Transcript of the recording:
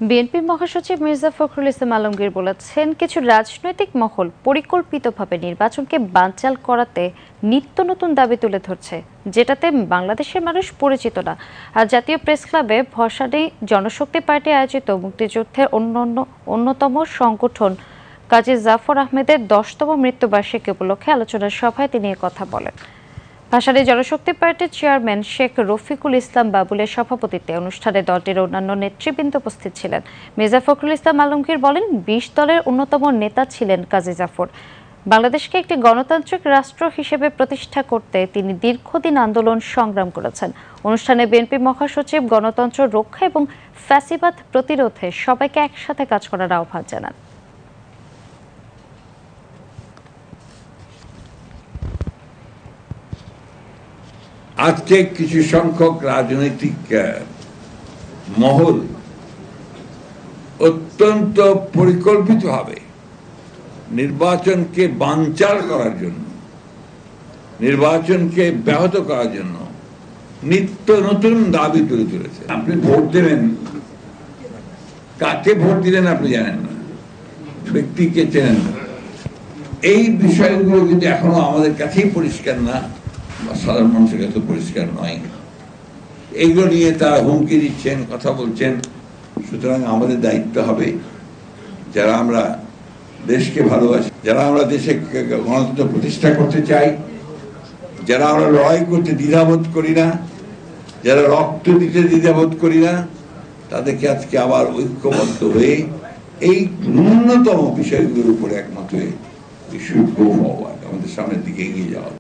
BNP মহাসচিব মির্জা ফখরুল ইসলাম আলমগীর বলেছেন, কিছু রাজনৈতিক মহল পরিকল্পিতভাবে নির্বাচনকে বানচাল করাতে নিত্য নতুন দাবি তুলে ধরছে, যেটাতে বাংলাদেশের মানুষ পরিচিত না। আর জাতীয় প্রেস ক্লাবে ভসানী জনশক্তি পার্টি আয়োজিত মুক্তিযুদ্ধের অন্যতম সংগঠন কাজী জাফর আহমেদের 10তম মৃত্যুবার্ষিকী উপলক্ষে আলোচনা সভায় তিনি কথা বলেন। ভাসানী জনশক্তি পার্টির চেয়ারম্যান শেখ রফিকুল ইসলাম বাবুলের সভাপতিত্বে অনুষ্ঠানে দলটির অন্যান্য নেতৃবৃন্দ উপস্থিত ছিলেন। মির্জা ফখরুল ইসলাম আলমগীর বলেন, 20 দলের অন্যতম নেতা ছিলেন কাজী জাফর। বাংলাদেশকে একটি গণতান্ত্রিক রাষ্ট্র হিসেবে প্রতিষ্ঠা করতে তিনি দীর্ঘদিন আন্দোলন সংগ্রাম করেছেন। অনুষ্ঠানে বিএনপি মহাসচিব গণতন্ত্র রক্ষা এবং ফ্যাসিবাদ প্রতিরোধে সবাইকে একসাথে কাজ করার আহ্বান জানান। আজকে কিছু সংখ্যক রাজনৈতিক মহল অত্যন্ত পরিকল্পিতভাবে নির্বাচনকে বানচাল করার জন্য, নির্বাচনকে ব্যাহত করার জন্য নিত্য নতুন দাবি তুলে তুলেছে। আপনি ভোট দেবেন, কাকে ভোট দিলেন আপনি জানেন না, ব্যক্তিকে চেনেন না। এই বিষয়গুলো কিন্তু এখনো আমাদের কাছেই পরিষ্কার না, সাধারণ মানুষের কাছে পরিষ্কার নয়। এগুলো নিয়ে তারা হুমকি দিচ্ছেন, কথা বলছেন। সুতরাং আমাদের দায়িত্ব হবে, যারা আমরা দেশকে ভালোবাসি, যারা আমরা দেশে গণতন্ত্র প্রতিষ্ঠা করতে চাই, যারা আমরা লড়াই করতে দ্বিধাবোধ করি না, যারা রক্ত দিতে দ্বিধাবোধ করি না, তাদেরকে আজকে আবার ঐক্যবদ্ধ হয়ে এই ন্যূনতম বিষয়গুলোর উপরে একমত হয়ে আমাদের সামনের দিকে এগিয়ে যাওয়া।